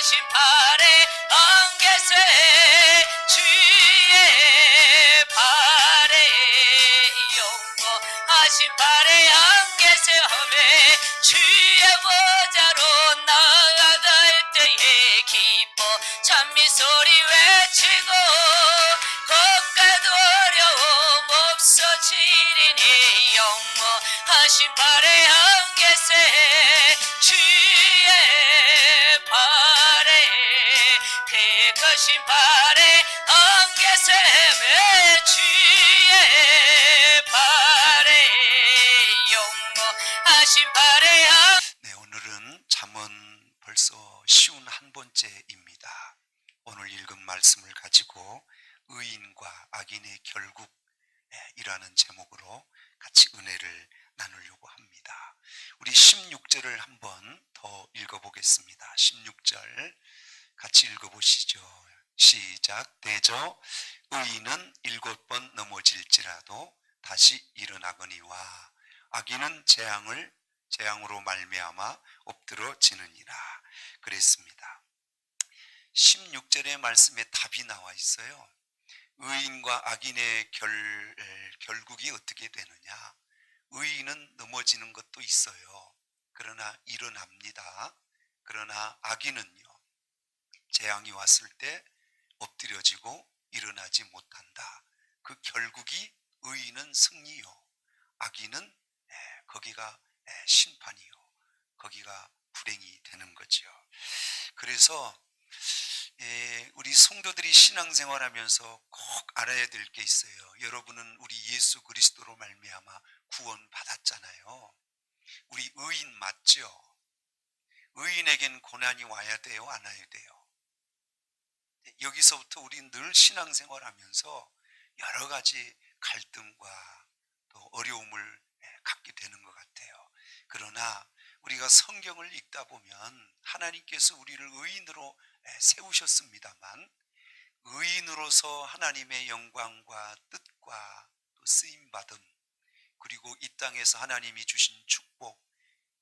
택하신 발에 안개새 주의 발에 영원하신 발에 안개새 험에 주의 보좌로 나아갈 때에 기뻐 찬미소리 외치고 걷가도 어려움 없어지리니 영원하신 발에 안개새 주의 발에 택하신 발에 안개샘에 주의 발에 영원하신 발에 네, 오늘은 잠언 벌써 쉬운 한 번째입니다. 오늘 읽은 말씀을 가지고 의인과 악인의 결국이라는 제목으로 같이 은혜를 나누려고 합니다. 우리 16절을 한번 더 읽어보겠습니다. 16절 같이 읽어보시죠. 시작. 대저 의인은 7번 넘어질지라도 다시 일어나거니와 악인은 재앙으로 말미암아 엎드러지느니라 그랬습니다. 16절의 말씀에 답이 나와 있어요. 의인과 악인의 결국이 어떻게 되느냐? 의인은 넘어지는 것도 있어요. 그러나 일어납니다. 그러나 악인은요, 재앙이 왔을 때 엎드려지고 일어나지 못한다. 그 결국이 의인은 승리요, 악인은 거기가 심판이요, 거기가 불행이 되는 거죠. 그래서 우리 성도들이 신앙생활하면서 꼭 알아야 될 게 있어요. 여러분은 우리 예수 그리스도로 말미암아 구원 받았잖아요. 우리 의인 맞죠? 의인에겐 고난이 와야 돼요, 안 와야 돼요? 여기서부터 우리 늘 신앙생활하면서 여러 가지 갈등과 또 어려움을 갖게 되는 것 같아요. 그러나 우리가 성경을 읽다 보면 하나님께서 우리를 의인으로 세우셨습니다만, 의인으로서 하나님의 영광과 뜻과 또 쓰임받음, 그리고 이 땅에서 하나님이 주신 축복,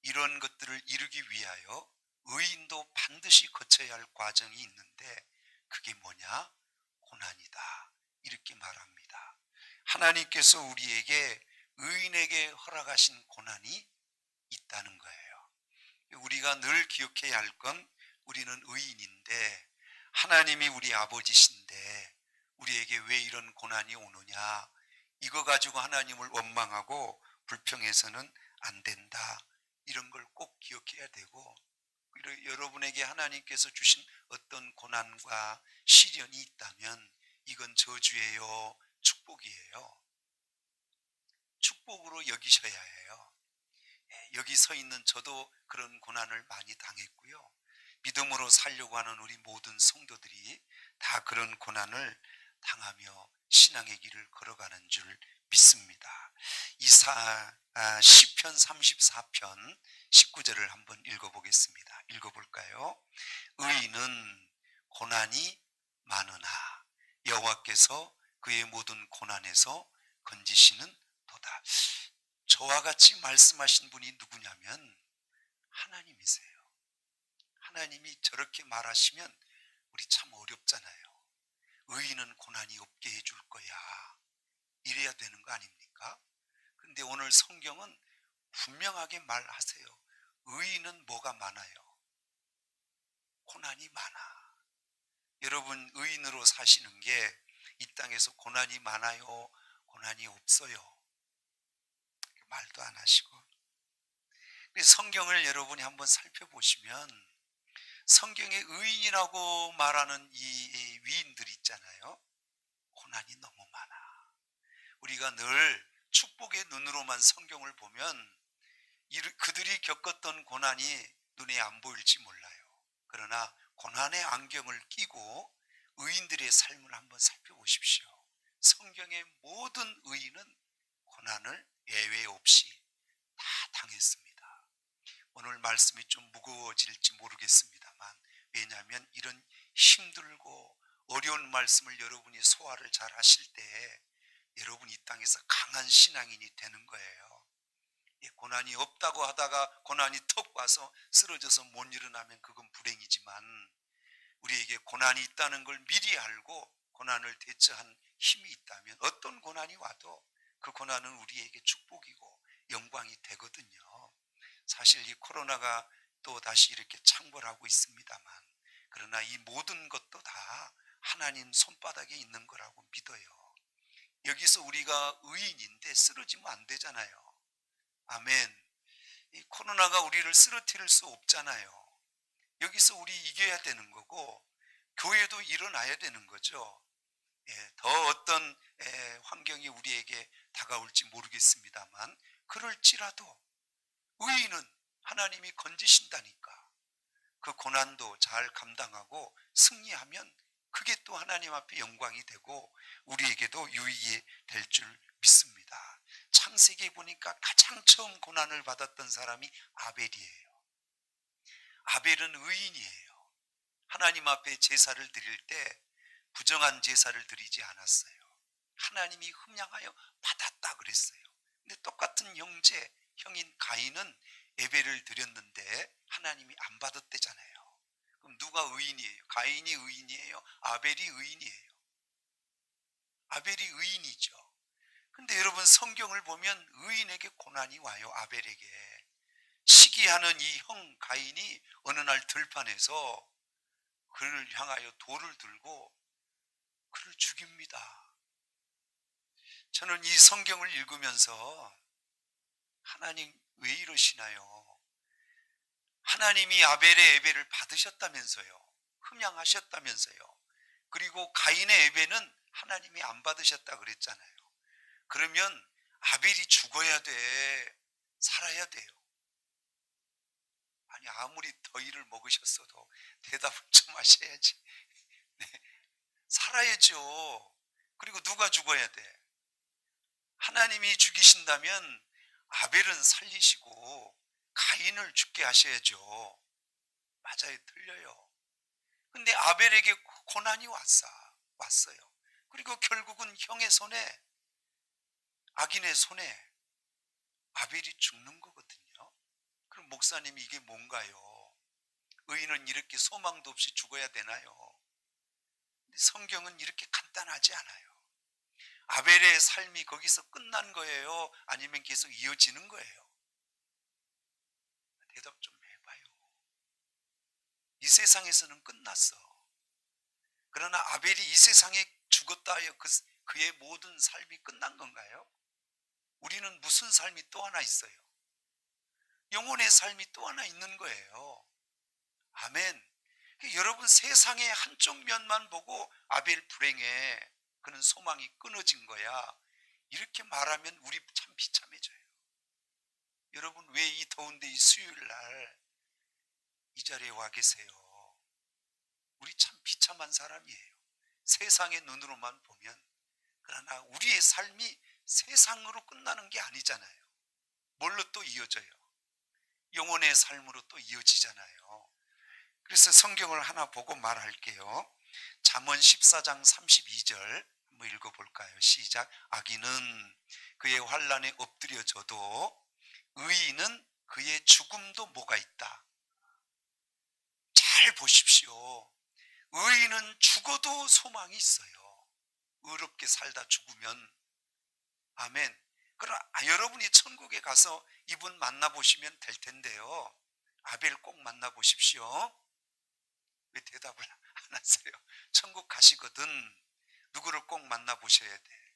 이런 것들을 이루기 위하여 의인도 반드시 거쳐야 할 과정이 있는데, 그게 뭐냐? 고난이다, 이렇게 말합니다. 하나님께서 우리에게, 의인에게 허락하신 고난이 있다는 거예요. 우리가 늘 기억해야 할 건, 우리는 의인인데 하나님이 우리 아버지신데 우리에게 왜 이런 고난이 오느냐, 이거 가지고 하나님을 원망하고 불평해서는 안 된다, 이런 걸 꼭 기억해야 되고, 여러분에게 하나님께서 주신 어떤 고난과 시련이 있다면 이건 저주예요, 축복이에요? 축복으로 여기셔야 해요. 여기 서 있는 저도 그런 고난을 많이 당했고요, 믿음으로 살려고 하는 우리 모든 성도들이 다 그런 고난을 당하며 신앙의 길을 걸어가는 줄 믿습니다. 시편 34편 19절을 한번 읽어보겠습니다. 읽어볼까요? 의인은 고난이 많으나 여호와께서 그의 모든 고난에서 건지시는 도다. 저와 같이 말씀하신 분이 누구냐면 하나님이세요. 하나님이 저렇게 말하시면 우리 참 어렵잖아요. 의인은 고난이 없게 해줄 거야, 이래야 되는 거 아닙니까? 그런데 오늘 성경은 분명하게 말하세요. 의인은 뭐가 많아요? 고난이 많아. 여러분, 의인으로 사시는 게 이 땅에서 고난이 많아요, 고난이 없어요? 말도 안 하시고. 성경을 여러분이 한번 살펴보시면 성경에 의인이라고 말하는 이 위인들 있잖아요. 고난이 너무 많아. 우리가 늘 축복의 눈으로만 성경을 보면 그들이 겪었던 고난이 눈에 안 보일지 몰라요. 그러나 고난의 안경을 끼고 의인들의 삶을 한번 살펴보십시오. 성경의 모든 의인은 고난을 예외 없이 다 당했습니다. 오늘 말씀이 좀 무거워질지 모르겠습니다만, 왜냐하면 이런 힘들고 어려운 말씀을 여러분이 소화를 잘 하실 때 여러분 이 땅에서 강한 신앙인이 되는 거예요. 고난이 없다고 하다가 고난이 턱 와서 쓰러져서 못 일어나면 그건 불행이지만, 우리에게 고난이 있다는 걸 미리 알고 고난을 대처한 힘이 있다면 어떤 고난이 와도 그 고난은 우리에게 축복이고 영광이 되거든요. 사실 이 코로나가 또 다시 이렇게 창궐하고 있습니다만, 그러나 이 모든 것도 다 하나님 손바닥에 있는 거라고 믿어요. 여기서 우리가 의인인데 쓰러지면 안 되잖아요. 아멘. 이 코로나가 우리를 쓰러뜨릴 수 없잖아요. 여기서 우리 이겨야 되는 거고, 교회도 일어나야 되는 거죠. 더 어떤 환경이 우리에게 다가올지 모르겠습니다만, 그럴지라도 의인은 하나님이 건지신다니까 그 고난도 잘 감당하고 승리하면 그게 또 하나님 앞에 영광이 되고 우리에게도 유익이 될 줄 믿습니다. 창세기에 보니까 가장 처음 고난을 받았던 사람이 아벨이에요. 아벨은 의인이에요. 하나님 앞에 제사를 드릴 때 부정한 제사를 드리지 않았어요. 하나님이 흠양하여 받았다 그랬어요. 근데 똑같은 형인 가인은 예배를 드렸는데 하나님이 안 받았대잖아요. 그럼 누가 의인이에요? 가인이 의인이에요? 아벨이 의인이에요? 아벨이 의인이죠. 근데 여러분 성경을 보면 의인에게 고난이 와요. 아벨에게. 시기하는 이 형 가인이 어느 날 들판에서 그를 향하여 돌을 들고 그를 죽입니다. 저는 이 성경을 읽으면서 하나님 왜 이러시나요? 하나님이 아벨의 예배를 받으셨다면서요. 흠양하셨다면서요. 그리고 가인의 예배는 하나님이 안 받으셨다 그랬잖아요. 그러면 아벨이 죽어야 돼? 살아야 돼요? 아니 아무리 더위를 먹으셨어도 대답을 좀 하셔야지. 네. 살아야죠. 그리고 누가 죽어야 돼? 하나님이 죽이신다면 아벨은 살리시고 가인을 죽게 하셔야죠. 맞아요. 틀려요. 근데 아벨에게 고난이 왔어요. 그리고 결국은 형의 손에, 악인의 손에 아벨이 죽는 거거든요. 그럼 목사님이 이게 뭔가요? 의인은 이렇게 소망도 없이 죽어야 되나요? 근데 성경은 이렇게 간단하지 않아요. 아벨의 삶이 거기서 끝난 거예요? 아니면 계속 이어지는 거예요? 대답 좀 해봐요. 이 세상에서는 끝났어. 그러나 아벨이 이 세상에 죽었다 하여 그의 모든 삶이 끝난 건가요? 우리는 무슨 삶이 또 하나 있어요? 영혼의 삶이 또 하나 있는 거예요. 아멘. 여러분 세상의 한쪽 면만 보고 아벨 불행에 그는 소망이 끊어진 거야, 이렇게 말하면 우리 참 비참해져요. 여러분 왜 이 더운데 이 수요일 날 이 자리에 와 계세요? 우리 참 비참한 사람이에요. 세상의 눈으로만 보면. 그러나 우리의 삶이 세상으로 끝나는 게 아니잖아요. 뭘로 또 이어져요? 영혼의 삶으로 또 이어지잖아요. 그래서 성경을 하나 보고 말할게요. 잠언 14장 32절 한번 읽어볼까요? 시작. 악인은 그의 환난에 엎드려져도 의인은 그의 죽음도 뭐가 있다. 잘 보십시오. 의인은 죽어도 소망이 있어요. 의롭게 살다 죽으면. 아멘. 그럼 여러분이 천국에 가서 이분 만나보시면 될 텐데요. 아벨 꼭 만나보십시오. 왜 대답을 안 하세요? 천국 가시거든 누구를 꼭 만나보셔야 돼.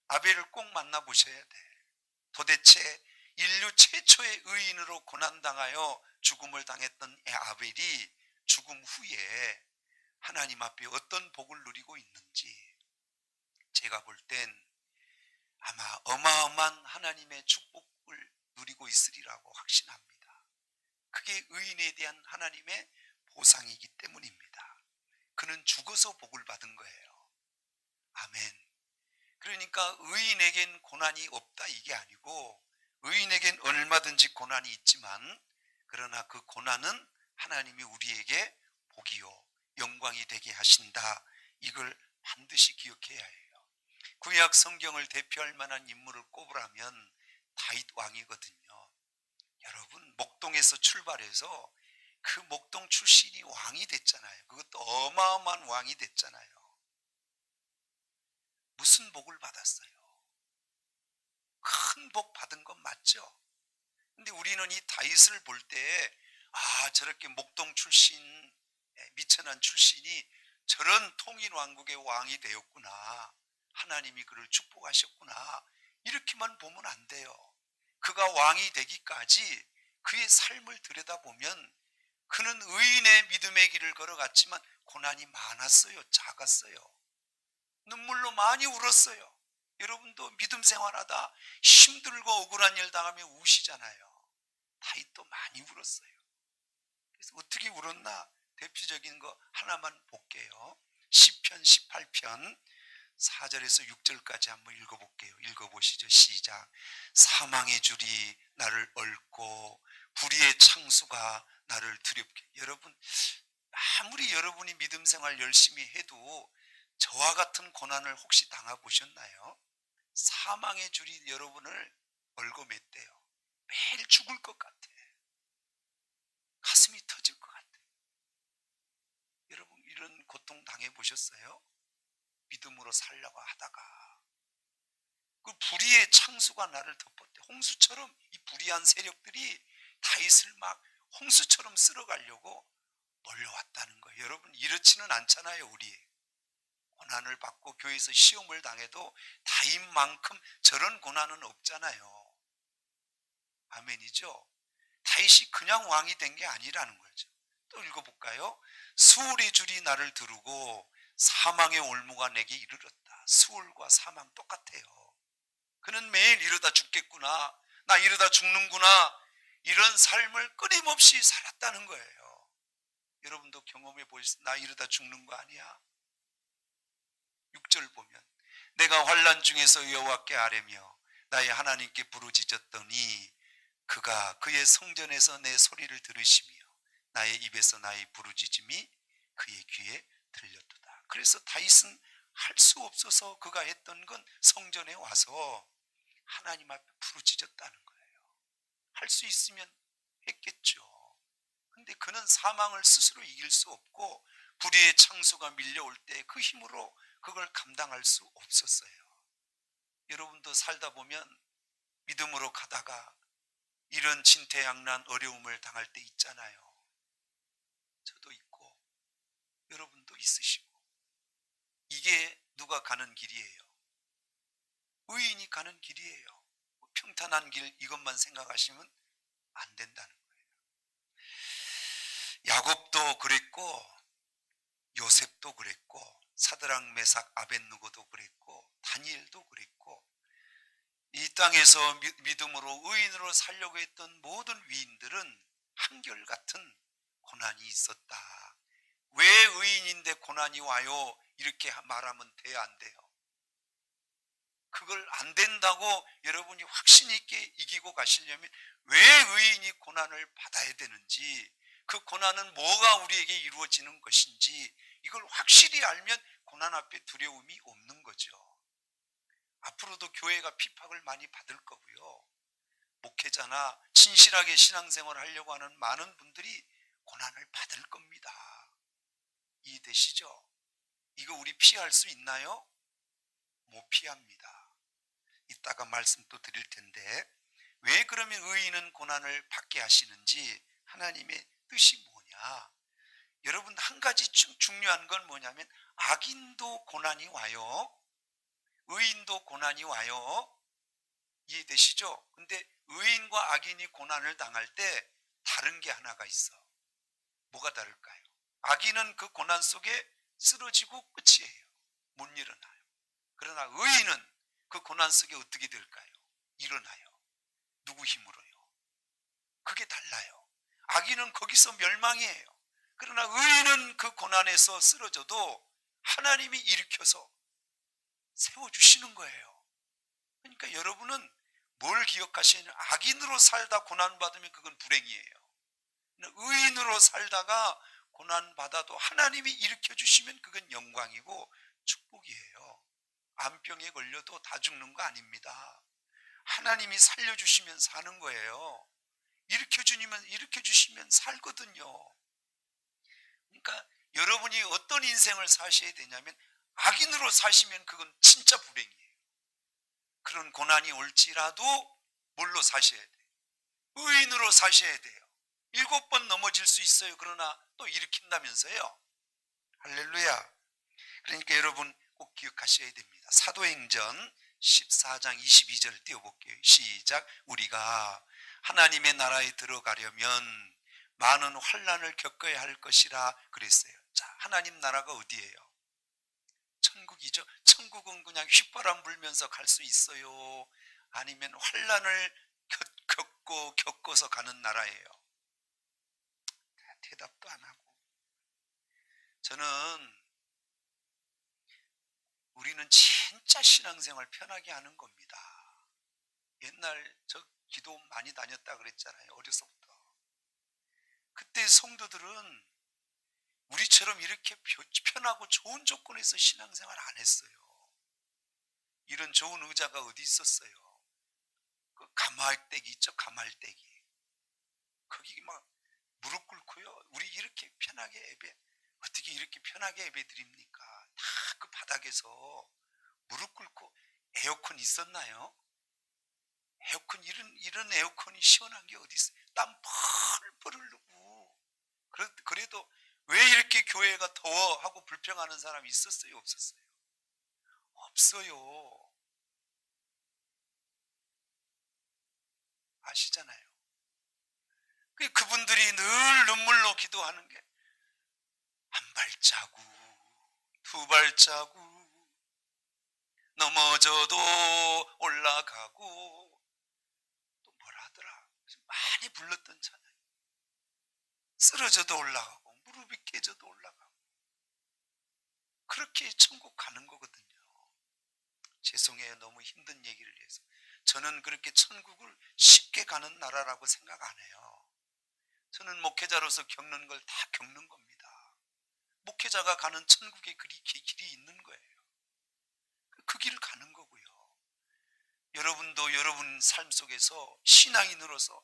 아벨을 꼭 만나보셔야 돼. 도대체 인류 최초의 의인으로 고난당하여 죽음을 당했던 아벨이 죽음 후에 하나님 앞에 어떤 복을 누리고 있는지 제가 볼 땐 아마 어마어마한 하나님의 축복을 누리고 있으리라고 확신합니다. 그게 의인에 대한 하나님의 보상이기 때문입니다. 그는 죽어서 복을 받은 거예요. 아멘. 그러니까 의인에겐 고난이 없다 이게 아니고, 의인에겐 얼마든지 고난이 있지만 그러나 그 고난은 하나님이 우리에게 복이요 영광이 되게 하신다, 이걸 반드시 기억해야 해요. 구약 성경을 대표할 만한 인물을 꼽으라면 다윗 왕이거든요. 여러분 목동에서 출발해서 그 목동 출신이 왕이 됐잖아요. 그것도 어마어마한 왕이 됐잖아요. 무슨 복을 받았어요? 큰 복 받은 건 맞죠? 근데 우리는 이 다윗을 볼 때, 저렇게 목동 출신, 미천한 출신이 저런 통일 왕국의 왕이 되었구나. 하나님이 그를 축복하셨구나. 이렇게만 보면 안 돼요. 그가 왕이 되기까지 그의 삶을 들여다보면 그는 의인의 믿음의 길을 걸어갔지만 고난이 많았어요. 작았어요. 눈물로 많이 울었어요. 여러분도 믿음 생활하다 힘들고 억울한 일 당하면 우시잖아요. 다윗도 많이 울었어요. 그래서 어떻게 울었나? 대표적인 거 하나만 볼게요. 시편 18편 4절에서 6절까지 한번 읽어볼게요. 읽어보시죠. 시작. 사망의 줄이 나를 얽고 불의의 창수가 나를 두렵게. 여러분, 아무리 여러분이 믿음 생활 열심히 해도 저와 같은 고난을 혹시 당해보셨나요? 사망의 줄이 여러분을 얽어맸대요. 매일 죽을 것 같아. 가슴이 터질 것 같아. 여러분, 이런 고통 당해보셨어요? 믿음으로 살려고 하다가 그 불의의 창수가 나를 덮었대. 홍수처럼 이 불의한 세력들이 다윗을 막 홍수처럼 쓸어가려고 몰려왔다는 거예요. 여러분, 이렇지는 않잖아요. 우리 고난을 받고 교회에서 시험을 당해도 다윗만큼 저런 고난은 없잖아요. 아멘이죠? 다윗이 그냥 왕이 된 게 아니라는 거죠. 또 읽어볼까요? 수월의 줄이 나를 두르고 사망의 올무가 내게 이르렀다. 수월과 사망 똑같아요. 그는 매일 이러다 죽겠구나, 나 이러다 죽는구나, 이런 삶을 끊임없이 살았다는 거예요. 여러분도 경험해 보셨어요? 나 이러다 죽는 거 아니야? 6절 보면 내가 환난 중에서 여호와께 아뢰며 나의 하나님께 부르짖었더니 그가 그의 성전에서 내 소리를 들으시며 나의 입에서 나의 부르짖음이 그의 귀에 들렸도다. 그래서 다윗은 할 수 없어서 그가 했던 건 성전에 와서 하나님 앞에 부르짖었다는 거예요. 할 수 있으면 했겠죠. 근데 그는 사망을 스스로 이길 수 없고 불의의 창수가 밀려올 때 그 힘으로 그걸 감당할 수 없었어요. 여러분도 살다 보면 믿음으로 가다가 이런 진퇴양난 어려움을 당할 때 있잖아요. 저도 있고 여러분도 있으시고. 이게 누가 가는 길이에요? 의인이 가는 길이에요. 평탄한 길 이것만 생각하시면 안 된다는 거예요. 야곱도 그랬고 요셉도 그랬고 사드락 메삭 아벳느고도 그랬고 다니엘도 그랬고 이 땅에서 믿음으로 의인으로 살려고 했던 모든 위인들은 한결같은 고난이 있었다. 왜 의인인데 고난이 와요? 이렇게 말하면 돼요, 안 돼요? 그걸 안 된다고 여러분이 확신 있게 이기고 가시려면 왜 의인이 고난을 받아야 되는지, 그 고난은 뭐가 우리에게 이루어지는 것인지 이걸 확실히 알면 고난 앞에 두려움이 없는 거죠. 앞으로도 교회가 핍박을 많이 받을 거고요. 목회자나 진실하게 신앙생활을 하려고 하는 많은 분들이 고난을 받을 겁니다. 이해되시죠? 이거 우리 피할 수 있나요? 못 피합니다. 이따가 말씀 또 드릴 텐데 왜 그러면 의인은 고난을 받게 하시는지 하나님의 뜻이 뭐냐? 여러분, 한 가지 중요한 건 뭐냐면 악인도 고난이 와요. 의인도 고난이 와요. 이해되시죠? 근데 의인과 악인이 고난을 당할 때 다른 게 하나가 있어. 뭐가 다를까요? 악인은 그 고난 속에 쓰러지고 끝이에요. 못 일어나요. 그러나 의인은 그 고난 속에 어떻게 될까요? 일어나요. 누구 힘으로요? 그게 달라요. 악인은 거기서 멸망이에요. 그러나 의인은 그 고난에서 쓰러져도 하나님이 일으켜서 세워주시는 거예요. 그러니까 여러분은 뭘 기억하시냐면 악인으로 살다 고난받으면 그건 불행이에요. 의인으로 살다가 고난받아도 하나님이 일으켜주시면 그건 영광이고 축복이에요. 암병에 걸려도 다 죽는 거 아닙니다. 하나님이 살려주시면 사는 거예요. 일으켜주시면 살거든요. 그러니까 여러분이 어떤 인생을 사셔야 되냐면 악인으로 사시면 그건 진짜 불행이에요. 그런 고난이 올지라도 뭘로 사셔야 돼요? 의인으로 사셔야 돼요. 7번 넘어질 수 있어요. 그러나 또 일으킨다면서요. 할렐루야. 그러니까 여러분 꼭 기억하셔야 됩니다. 사도행전 14장 22절 띄워볼게요. 시작. 우리가 하나님의 나라에 들어가려면 많은 환난을 겪어야 할 것이라 그랬어요. 자, 하나님 나라가 어디예요? 천국이죠. 천국은 그냥 휘바람 불면서 갈 수 있어요? 아니면 환난을 겪어서 가는 나라예요? 대답도 안 하고. 저는 우리는 진짜 신앙생활 편하게 하는 겁니다. 옛날 저 기도 많이 다녔다 그랬잖아요. 어려서부터. 그때 성도들은 우리처럼 이렇게 편하고 좋은 조건에서 신앙생활 안 했어요. 이런 좋은 의자가 어디 있었어요? 그 가마떼기 있죠? 가마떼기. 거기 막 무릎 꿇고요. 우리 이렇게 편하게 어떻게 이렇게 편하게 예배 드립니까? 다 그 바닥에서 무릎 꿇고. 에어컨 있었나요? 에어컨, 이런 에어컨이 시원한 게 어디 있어요? 땀 펄펄 흘리고. 그래도 왜 이렇게 교회가 더워 하고 불평하는 사람이 있었어요? 없었어요? 없어요. 아시잖아요. 그분들이 늘 눈물로 기도하는 게 한 발자국, 두 발자국, 넘어져도 올라가고, 또 뭐라 하더라? 많이 불렀던 찬양. 쓰러져도 올라가고, 무릎이 깨져도 올라가고. 그렇게 천국 가는 거거든요. 죄송해요. 너무 힘든 얘기를 해서. 저는 그렇게 천국을 쉽게 가는 나라라고 생각 안 해요. 저는 목회자로서 겪는 걸 다 겪는 겁니다. 목회자가 가는 천국의 길이 있는 거예요. 그 길을 가는 거고요. 여러분도 여러분 삶 속에서 신앙인으로서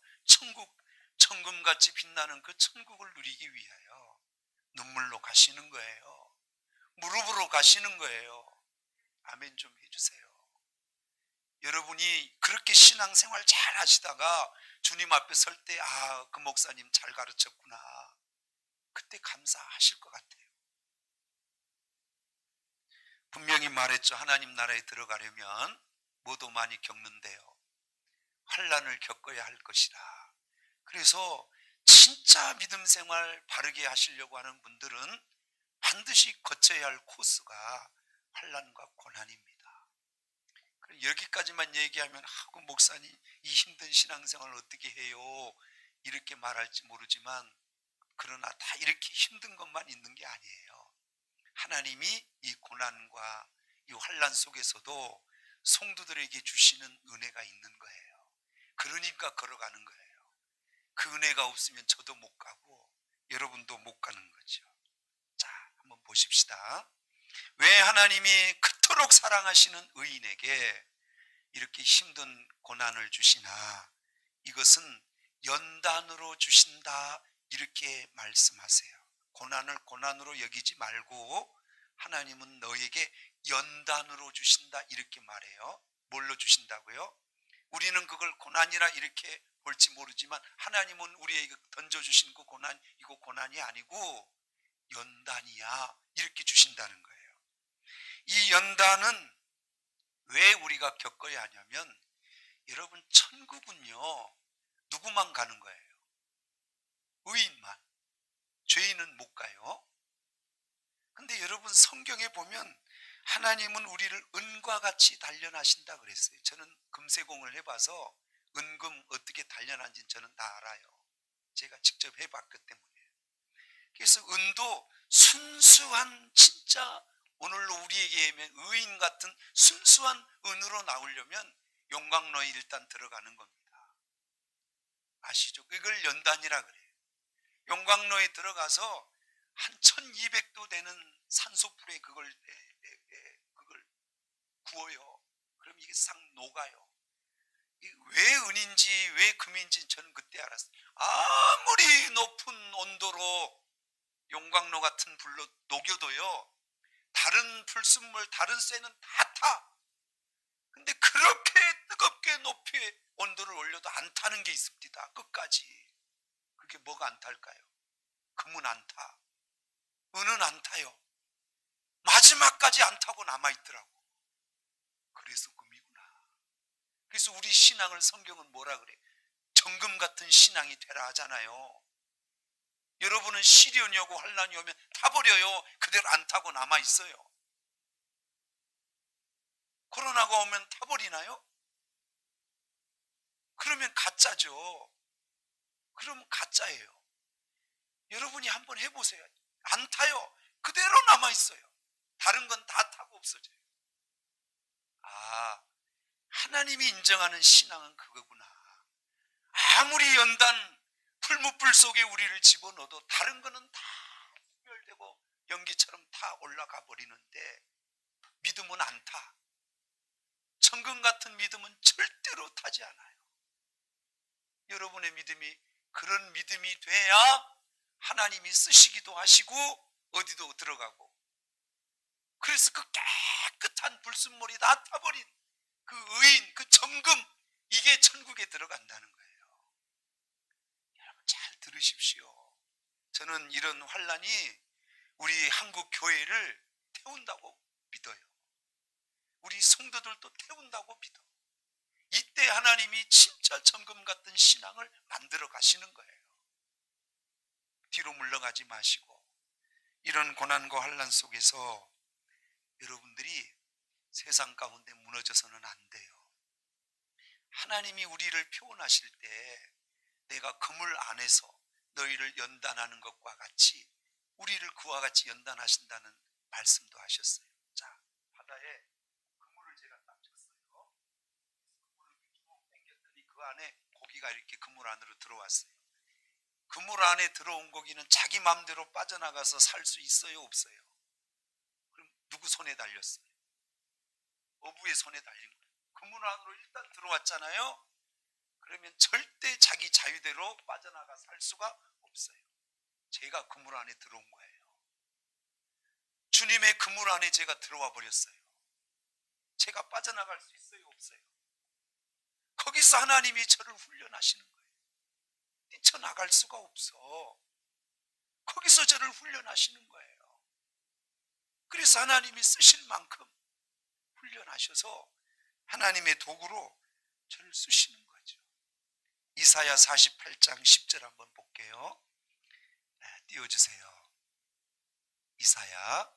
천금같이 빛나는 그 천국을 누리기 위하여 눈물로 가시는 거예요. 무릎으로 가시는 거예요. 아멘 좀 해주세요. 여러분이 그렇게 신앙생활 잘 하시다가 주님 앞에 설 때, 아, 그 목사님 잘 가르쳤구나. 그때 감사하실 것 같아요. 분명히 말했죠. 하나님 나라에 들어가려면 뭐도 많이 겪는데요. 환난을 겪어야 할 것이라. 그래서 진짜 믿음 생활 바르게 하시려고 하는 분들은 반드시 거쳐야 할 코스가 환난과 고난입니다. 여기까지만 얘기하면 하고 목사님 이 힘든 신앙생활을 어떻게 해요? 이렇게 말할지 모르지만 그러나 다 이렇게 힘든 것만 있는 게 아니에요. 하나님이 이 고난과 이 환난 속에서도 성도들에게 주시는 은혜가 있는 거예요. 그러니까 걸어가는 거예요. 그 은혜가 없으면 저도 못 가고 여러분도 못 가는 거죠. 자, 한번 보십시다. 왜 하나님이 그토록 사랑하시는 의인에게 이렇게 힘든 고난을 주시나? 이것은 연단으로 주신다 이렇게 말씀하세요. 고난을 고난으로 여기지 말고 하나님은 너에게 연단으로 주신다 이렇게 말해요. 뭘로 주신다고요? 우리는 그걸 고난이라 이렇게 볼지 모르지만 하나님은 우리에게 던져주신 그 고난, 이거 고난이 아니고 연단이야 이렇게 주신다는 거예요. 이 연단은 왜 우리가 겪어야 하냐면, 여러분 천국은요 누구만 가는 거예요? 의인만. 죄인은 못 가요. 근데 여러분 성경에 보면 하나님은 우리를 은과 같이 단련하신다 그랬어요. 저는 금세공을 해봐서 은금 어떻게 단련하는지 저는 다 알아요. 제가 직접 해봤기 때문에. 그래서 은도 순수한, 진짜 오늘로 우리에게 하면 의인 같은 순수한 은으로 나오려면 용광로에 일단 들어가는 겁니다. 아시죠? 이걸 연단이라 그래요. 용광로에 들어가서 한 1200도 되는 산소불에 그걸 구워요. 그럼 이게 싹 녹아요. 왜 은인지 왜 금인지 저는 그때 알았어요. 아무리 높은 온도로 용광로 같은 불로 녹여도요, 다른 불순물, 다른 쇠는 다 타. 근데 그렇게 뜨겁게 높이 온도를 올려도 안 타는 게 있습니다. 끝까지. 그게 뭐가 안 탈까요? 금은 안 타. 은은 안 타요. 마지막까지 안 타고 남아있더라고. 그래서 금이구나. 그래서 우리 신앙을 성경은 뭐라 그래? 정금 같은 신앙이 되라 하잖아요. 여러분은 시련이 오고 환난이 오면 타버려요. 그대로 안 타고 남아있어요. 코로나가 오면 타버리나요? 그러면 가짜죠. 그러면 가짜예요. 여러분이 한번 해보세요. 안 타요. 그대로 남아있어요. 다른 건 다 타고 없어져요. 아, 하나님이 인정하는 신앙은 그거구나. 아무리 연단 풀무불 속에 우리를 집어넣어도 다른 거는 다 소멸되고 연기처럼 다 올라가 버리는데 믿음은 안 타. 천금 같은 믿음은 절대로 타지 않아요. 여러분의 믿음이 그런 믿음이 돼야 하나님이 쓰시기도 하시고 어디도 들어가고, 그래서 그 깨끗한 불순물이 다 타버린 그 의인, 그 정금, 이게 천국에 들어간다는 거예요. 여러분 잘 들으십시오. 저는 이런 환난이 우리 한국 교회를 태운다고 믿어요. 우리 성도들도 태운다고 믿어. 이때 하나님이 진짜 정금 같은 신앙을 만들어 가시는 거예요. 뒤로 물러가지 마시고, 이런 고난과 환난 속에서 여러분들이 세상 가운데 무너져서는 안 돼요. 하나님이 우리를 표현하실 때 내가 그물 안에서 너희를 연단하는 것과 같이 우리를 그와 같이 연단하신다는 말씀도 하셨어요. 자, 바다에 그물을 제가 딱 쳤어요. 그물을 쭉 당겼더니 그 안에 고기가 이렇게 그물 안으로 들어왔어요. 그물 안에 들어온 고기는 자기 마음대로 빠져나가서 살 수 있어요, 없어요? 그럼 누구 손에 달렸어요? 어부의 손에 달린 거예요. 그물 안으로 일단 들어왔잖아요. 그러면 절대 자기 자유대로 빠져나가 살 수가 없어요. 제가 그물 안에 들어온 거예요. 주님의 그물 안에 제가 들어와 버렸어요. 제가 빠져나갈 수 있어요, 없어요? 거기서 하나님이 저를 훈련하시는 거예요. 저 나갈 수가 없어. 거기서 저를 훈련하시는 거예요. 그래서 하나님이 쓰실 만큼 훈련하셔서 하나님의 도구로 저를 쓰시는 거죠. 이사야 48장 10절 한번 볼게요. 띄워주세요. 이사야,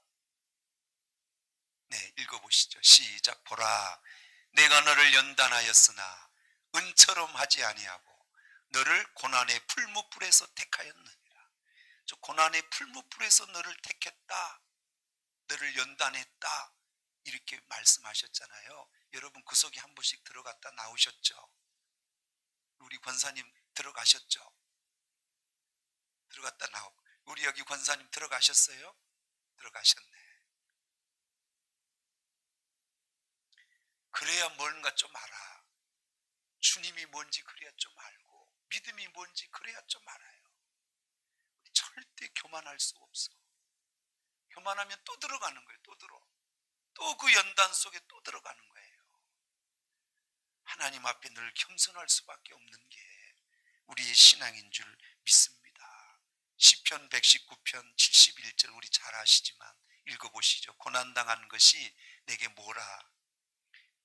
읽어보시죠. 시작. 보라, 내가 너를 연단하였으나 은처럼 하지 아니하고 너를 고난의 풀무불에서 택하였느니라. 저 고난의 풀무불에서 너를 택했다, 너를 연단했다, 이렇게 말씀하셨잖아요. 여러분 그 속에 한 번씩 들어갔다 나오셨죠? 우리 권사님 들어가셨죠? 들어갔다 나오고, 우리 여기 권사님 들어가셨어요? 들어가셨네. 그래야 뭔가 좀 알아. 주님이 뭔지 그래야 좀 알고, 믿음이 뭔지 그래야 좀 알아요. 절대 교만할 수 없어. 교만하면 또 들어가는 거예요. 또 그 연단 속에 또 들어가는 거예요. 하나님 앞에 늘 겸손할 수밖에 없는 게 우리의 신앙인 줄 믿습니다. 시편 119편 71절 우리 잘 아시지만 읽어보시죠. 고난당한 것이 내게 뭐라.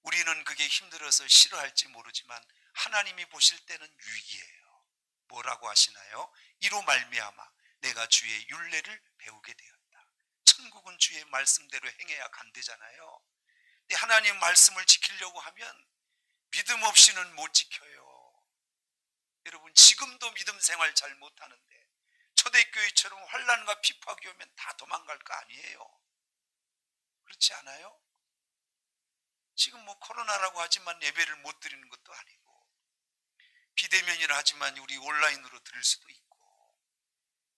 우리는 그게 힘들어서 싫어할지 모르지만 하나님이 보실 때는 유익이에요. 뭐라고 하시나요? 이로 말미암아 내가 주의 율례를 배우게 되었다. 천국은 주의 말씀대로 행해야 간대잖아요. 근데 하나님 말씀을 지키려고 하면 믿음 없이는 못 지켜요. 여러분 지금도 믿음 생활 잘 못하는데 초대교회처럼 환난과 핍박이 오면 다 도망갈 거 아니에요? 그렇지 않아요? 지금 뭐 코로나라고 하지만 예배를 못 드리는 것도 아니고, 비대면이라 하지만 우리 온라인으로 드릴 수도 있고,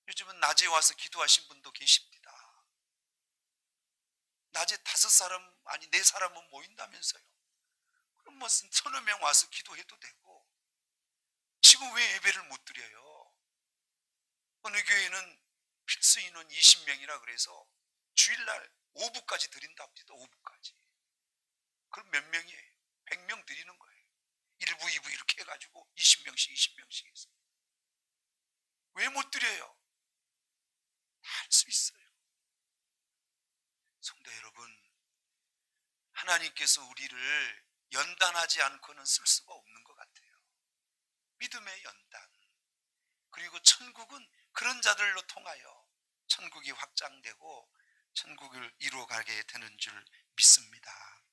요즘은 낮에 와서 기도하신 분도 계십니다. 낮에 5사람 아니 4사람은 모인다면서요. 그럼 뭐 서너 명 와서 기도해도 되고, 지금 왜 예배를 못 드려요? 어느 교회는 필수 인원 20명이라 그래서 주일날 오부까지 드린다 합니다. 오부까지. 그럼 몇 명이에요? 100명 드리는 거예요. 1부, 2부 이렇게 해가지고 20명씩 20명씩 해서. 왜 못 드려요? 할 수 있어요. 성도 여러분, 하나님께서 우리를 연단하지 않고는 쓸 수가 없는 것 같아요. 믿음의 연단. 그리고 천국은 그런 자들로 통하여 천국이 확장되고 천국을 이루어가게 되는 줄 믿습니다.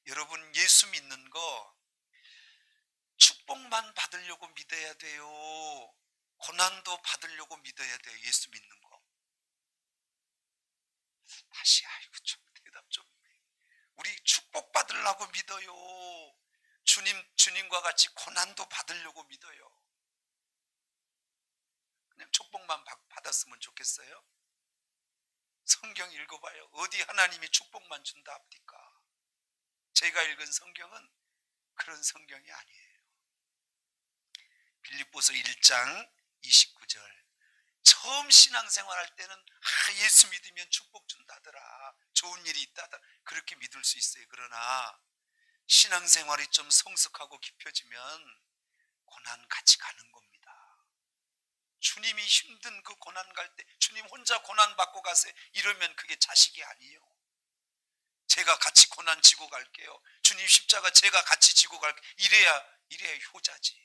여러분, 예수 믿는 거 축복만 받으려고 믿어야 돼요? 고난도 받으려고 믿어야 돼요? 예수 믿는 거. 다시 아이고 좀 대답 좀. 우리 축복 받으려고 믿어요? 주님과 같이 고난도 받으려고 믿어요? 그냥 축복만 받았으면 좋겠어요? 성경 읽어봐요. 어디 하나님이 축복만 준다 합니까? 제가 읽은 성경은 그런 성경이 아니에요. 빌립보서 1장 29절. 처음 신앙생활 할 때는 예수 믿으면 축복 준다더라, 좋은 일이 있다더라, 그렇게 믿을 수 있어요. 그러나 신앙생활이 좀 성숙하고 깊어지면 고난 같이 가는 겁니다. 주님이 힘든 그 고난 갈 때 주님 혼자 고난 받고 가세요 이러면 그게 자식이 아니에요. 제가 같이 고난 지고 갈게요, 주님 십자가 제가 같이 지고 갈게요, 이래야 효자지.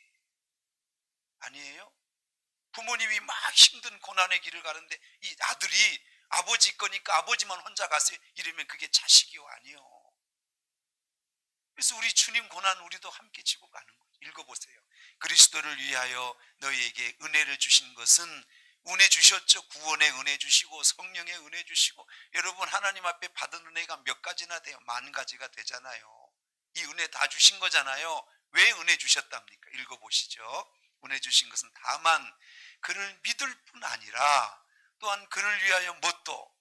아니에요? 부모님이 막 힘든 고난의 길을 가는데 이 아들이 아버지 거니까 아버지만 혼자 가세요 이러면 그게 자식이요? 아니요. 그래서 우리 주님 고난 우리도 함께 지고 가는 거예요. 읽어보세요. 그리스도를 위하여 너희에게 은혜를 주신 것은, 은혜 주셨죠. 구원의 은혜 주시고 성령의 은혜 주시고. 여러분, 하나님 앞에 받은 은혜가 몇 가지나 돼요? 10,000가지가 되잖아요. 이 은혜 다 주신 거잖아요. 왜 은혜 주셨답니까? 읽어보시죠. 은혜 주신 것은 다만 그를 믿을 뿐 아니라 또한 그를 위하여 뭣도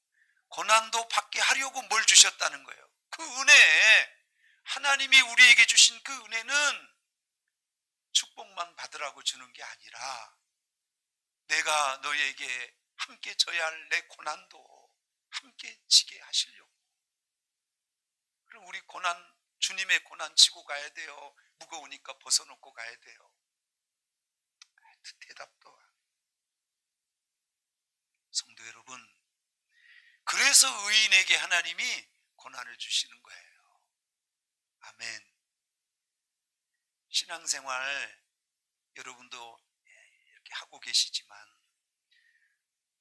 고난도 받게 하려고 뭘 주셨다는 거예요. 그 은혜, 하나님이 우리에게 주신 그 은혜는 축복만 받으라고 주는 게 아니라 내가 너희에게 함께 져야 할 내 고난도 함께 지게 하시려고. 그럼 우리 고난, 주님의 고난 지고 가야 돼요? 무거우니까 벗어놓고 가야 돼요? 대답도 안. 성도 여러분, 그래서 의인에게 하나님이 고난을 주시는 거예요. 아멘. 신앙생활 여러분도 이렇게 하고 계시지만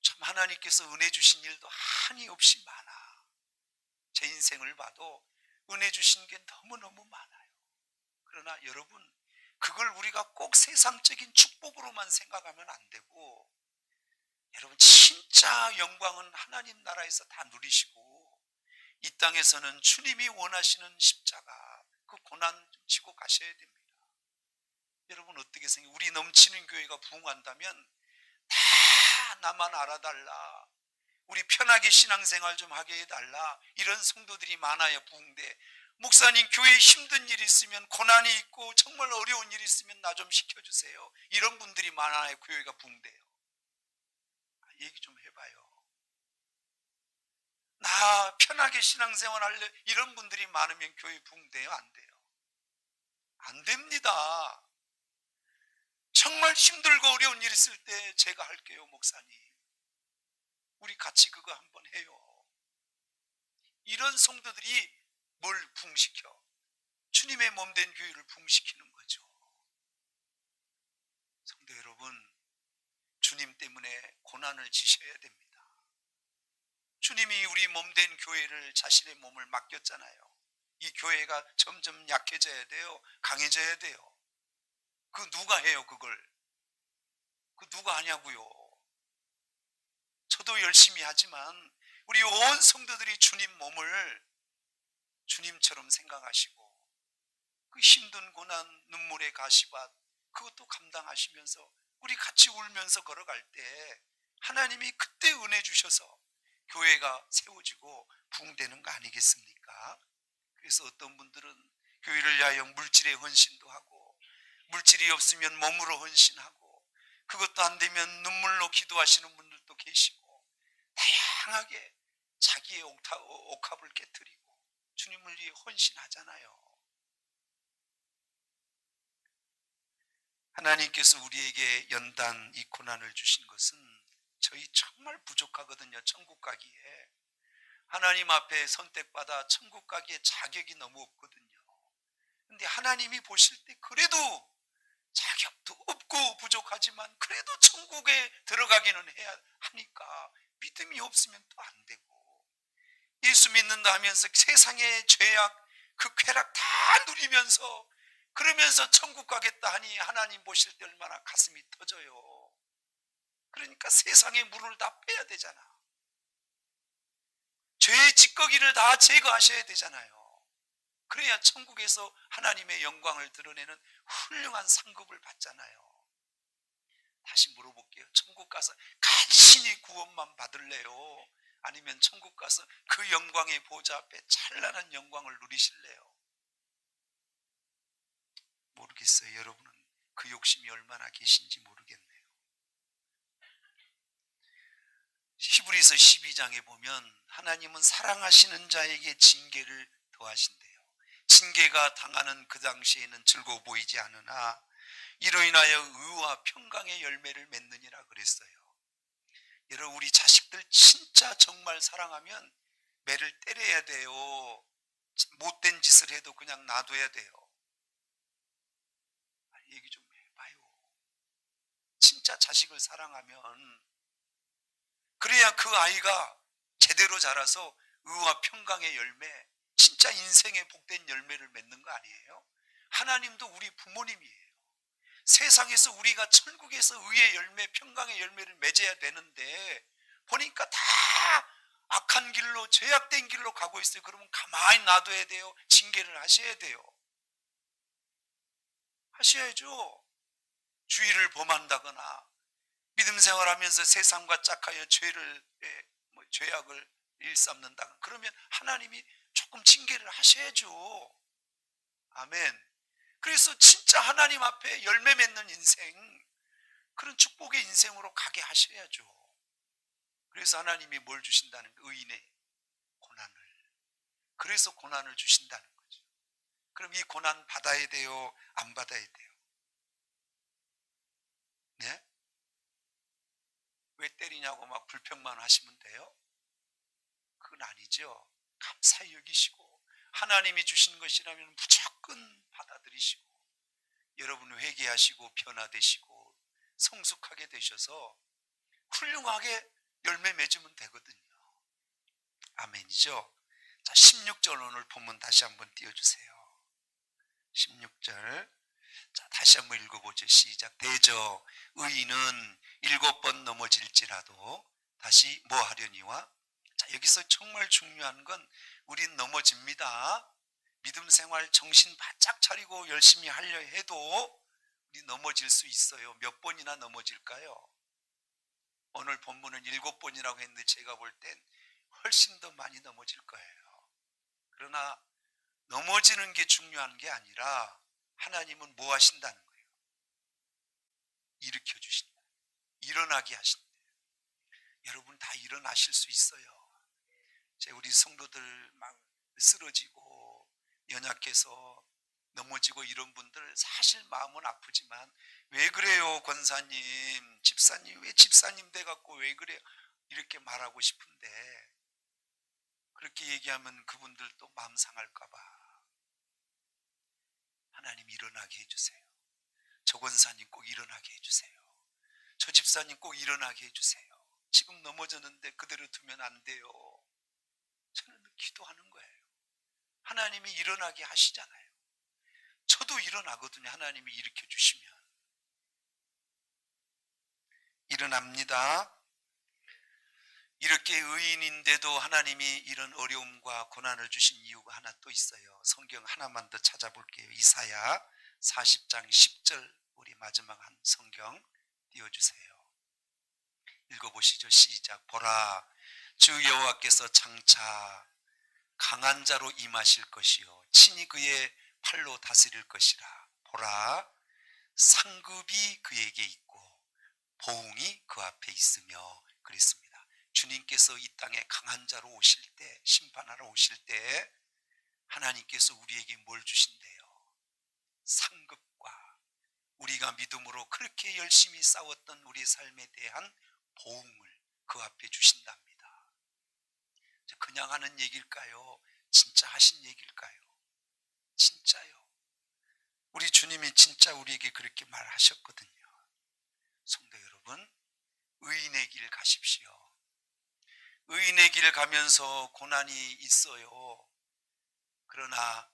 참 하나님께서 은혜 주신 일도 한이 없이 많아. 제 인생을 봐도 은혜 주신 게 너무너무 많아요. 그러나 여러분, 그걸 우리가 꼭 세상적인 축복으로만 생각하면 안 되고, 여러분 진짜 영광은 하나님 나라에서 다 누리시고 이 땅에서는 주님이 원하시는 십자가, 그 고난 지고 가셔야 됩니다. 여러분 어떻게 생각해요? 우리 넘치는 교회가 부흥한다면 다 나만 알아달라, 우리 편하게 신앙생활 좀 하게 해달라, 이런 성도들이 많아야 부흥돼. 목사님, 교회에 힘든 일이 있으면, 고난이 있고 정말 어려운 일이 있으면 나 좀 시켜주세요, 이런 분들이 많아야 교회가 부흥돼요. 얘기 좀 해봐요. 나 편하게 신앙생활 할래, 이런 분들이 많으면 교회 부흥돼요? 안 돼요? 안 됩니다. 정말 힘들고 어려운 일 있을 때 제가 할게요, 목사님. 우리 같이 그거 한번 해요. 이런 성도들이 뭘 부흥시켜? 주님의 몸된 교회를 부흥시키는 거죠. 성도 여러분, 주님 때문에 고난을 지셔야 됩니다. 주님이 우리 몸된 교회를, 자신의 몸을 맡겼잖아요. 이 교회가 점점 약해져야 돼요? 강해져야 돼요? 그 누가 해요? 그걸 그 누가 하냐고요? 저도 열심히 하지만 우리 온 성도들이 주님 몸을 주님처럼 생각하시고 그 힘든 고난, 눈물의 가시밭, 그것도 감당하시면서 우리 같이 울면서 걸어갈 때 하나님이 그때 은혜 주셔서 교회가 세워지고 부흥되는 거 아니겠습니까? 그래서 어떤 분들은 교회를 위하여 물질의 헌신도 하고, 물질이 없으면 몸으로 헌신하고, 그것도 안 되면 눈물로 기도하시는 분들도 계시고, 강하게 자기의 옥합을 깨뜨리고 주님을 위해 헌신하잖아요. 하나님께서 우리에게 연단 이 고난을 주신 것은 저희 정말 부족하거든요. 천국 가기에 하나님 앞에 선택받아 천국 가기에 자격이 너무 없거든요. 근데 하나님이 보실 때 그래도 자격도 없고 부족하지만 그래도 천국에 들어가기는 해야 하니까 믿음이 없으면 또 안 되고, 예수 믿는다 하면서 세상의 죄악 그 쾌락 다 누리면서 그러면서 천국 가겠다 하니 하나님 보실 때 얼마나 가슴이 터져요. 그러니까 세상의 물을 다 빼야 되잖아. 죄의 찌꺼기를 다 제거하셔야 되잖아요. 그래야 천국에서 하나님의 영광을 드러내는 훌륭한 상급을 받잖아요. 다시 물어볼게요. 천국 가서 간신히 구원만 받을래요? 아니면 천국 가서 그 영광의 보좌 앞에 찬란한 영광을 누리실래요? 모르겠어요. 여러분은 그 욕심이 얼마나 계신지 모르겠네요. 히브리서 12장에 보면 하나님은 사랑하시는 자에게 징계를 더하신대요. 징계가 당하는 그 당시에는 즐거워 보이지 않으나 이로 인하여 의와 평강의 열매를 맺느니라 그랬어요. 여러분, 우리 자식들 진짜 정말 사랑하면 매를 때려야 돼요. 못된 짓을 해도 그냥 놔둬야 돼요. 얘기 좀 해봐요. 진짜 자식을 사랑하면 그래야 그 아이가 제대로 자라서 의와 평강의 열매, 진짜 인생의 복된 열매를 맺는 거 아니에요? 하나님도 우리 부모님이에요. 세상에서 우리가 천국에서 의의 열매, 평강의 열매를 맺어야 되는데 보니까 다 악한 길로, 죄악된 길로 가고 있어요. 그러면 가만히 놔둬야 돼요? 징계를 하셔야 돼요? 하셔야죠. 주의를 범한다거나 믿음 생활하면서 세상과 짝하여 죄악을 일삼는다, 그러면 하나님이 조금 징계를 하셔야죠. 아멘. 그래서 진짜 하나님 앞에 열매 맺는 인생, 그런 축복의 인생으로 가게 하셔야죠. 그래서 하나님이 뭘 주신다는 거예요? 의인의 고난을. 그래서 고난을 주신다는 거죠. 그럼 이 고난 받아야 돼요? 안 받아야 돼요? 네? 왜 때리냐고 막 불평만 하시면 돼요? 그건 아니죠. 감사히 여기시고 하나님이 주신 것이라면 무조건 받아들이시고 여러분 회개하시고 변화되시고 성숙하게 되셔서 훌륭하게 열매 맺으면 되거든요. 아멘이죠. 자, 16절 오늘 본문 다시 한번 띄워주세요. 16절. 자, 다시 한번 읽어보죠. 시작. 대저 의인은 7번 넘어질지라도 다시 뭐 하려니와. 자, 여기서 정말 중요한 건 우린 넘어집니다. 믿음 생활 정신 바짝 차리고 열심히 하려 해도 우리 넘어질 수 있어요. 몇 번이나 넘어질까요? 오늘 본문은 7번이라고 했는데 제가 볼 땐 훨씬 더 많이 넘어질 거예요. 그러나 넘어지는 게 중요한 게 아니라 하나님은 뭐 하신다는 거예요? 일으켜 주신다. 일어나게 하신다. 여러분 다 일어나실 수 있어요. 우리 성도들 막 쓰러지고 연약해서 넘어지고 이런 분들 사실 마음은 아프지만 왜 그래요 권사님, 집사님, 왜 집사님 돼갖고 왜 그래요? 이렇게 말하고 싶은데 그렇게 얘기하면 그분들 또 마음 상할까봐 하나님 일어나게 해주세요. 저 권사님 꼭 일어나게 해주세요. 저 집사님 꼭 일어나게 해주세요. 지금 넘어졌는데 그대로 두면 안 돼요. 저는 기도하는 거예요. 하나님이 일어나게 하시잖아요. 저도 일어나거든요. 하나님이 일으켜 주시면 일어납니다. 이렇게 의인인데도 하나님이 이런 어려움과 고난을 주신 이유가 하나 또 있어요. 성경 하나만 더 찾아볼게요. 이사야 40장 10절 우리 마지막 한 성경 띄워주세요. 읽어보시죠. 시작. 보라, 주 여호와께서 장차 강한 자로 임하실 것이요 친히 그의 팔로 다스릴 것이라. 보라, 상급이 그에게 있고 보응이 그 앞에 있으며 그랬습니다. 주님께서 이 땅에 강한 자로 오실 때, 심판하러 오실 때 하나님께서 우리에게 뭘 주신대요? 상급과 우리가 믿음으로 그렇게 열심히 싸웠던 우리 삶에 대한 보응을 그 앞에 주신답니다. 그냥 하는 얘기일까요? 진짜 하신 얘기일까요? 진짜요. 우리 주님이 진짜 우리에게 그렇게 말하셨거든요. 성도 여러분, 의인의 길 가십시오. 의인의 길 가면서 고난이 있어요. 그러나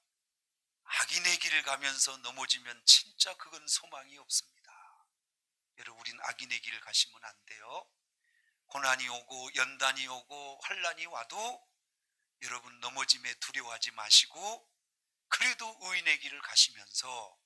악인의 길을 가면서 넘어지면 진짜 그건 소망이 없습니다. 여러분, 우린 악인의 길을 가시면 안 돼요. 고난이 오고 연단이 오고 환난이 와도 여러분 넘어짐에 두려워하지 마시고 그래도 의인의 길을 가시면서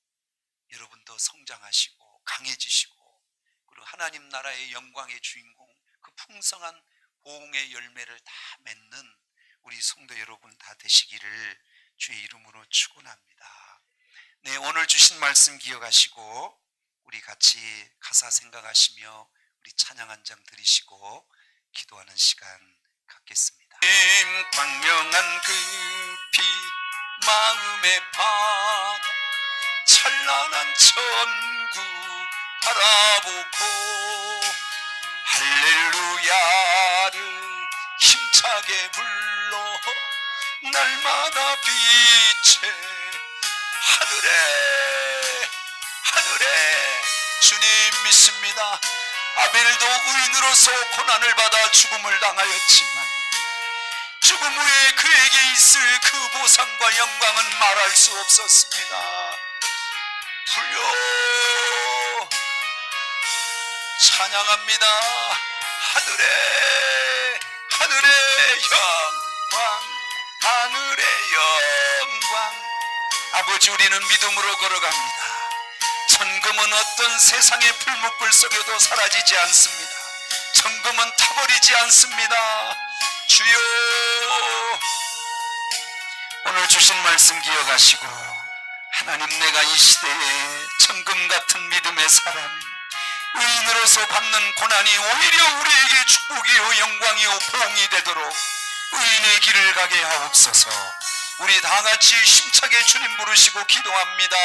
여러분 더 성장하시고 강해지시고 그리고 하나님 나라의 영광의 주인공 그 풍성한 보응의 열매를 다 맺는 우리 성도 여러분 다 되시기를 주의 이름으로 축원합니다. 네, 오늘 주신 말씀 기억하시고 우리 같이 가사 생각하시며 우리 찬양 한 장 드리시고 기도하는 시간 갖겠습니다. 광명한 그 빛 마음의 방 찬란한 천국 바라보고 할렐루야를 힘차게 불러 날마다 빛에 하늘에 주님 믿습니다. 아벨도 의인으로서 고난을 받아 죽음을 당하였지만 죽음 후에 그에게 있을 그 보상과 영광은 말할 수 없었습니다. 불려 찬양합니다. 하늘의 영광 하늘의 영광. 아버지, 우리는 믿음으로 걸어갑니다. 천금은 어떤 세상의 풀무불 속에도 사라지지 않습니다. 천금은 타버리지 않습니다. 주여, 오늘 주신 말씀 기억하시고 하나님, 내가 이 시대에 천금 같은 믿음의 사람 의인으로서 받는 고난이 오히려 우리에게 축복이요 영광이요 보응이 되도록 의인의 길을 가게 하옵소서. 우리 다같이 힘차게 주님 부르시고 기도합니다.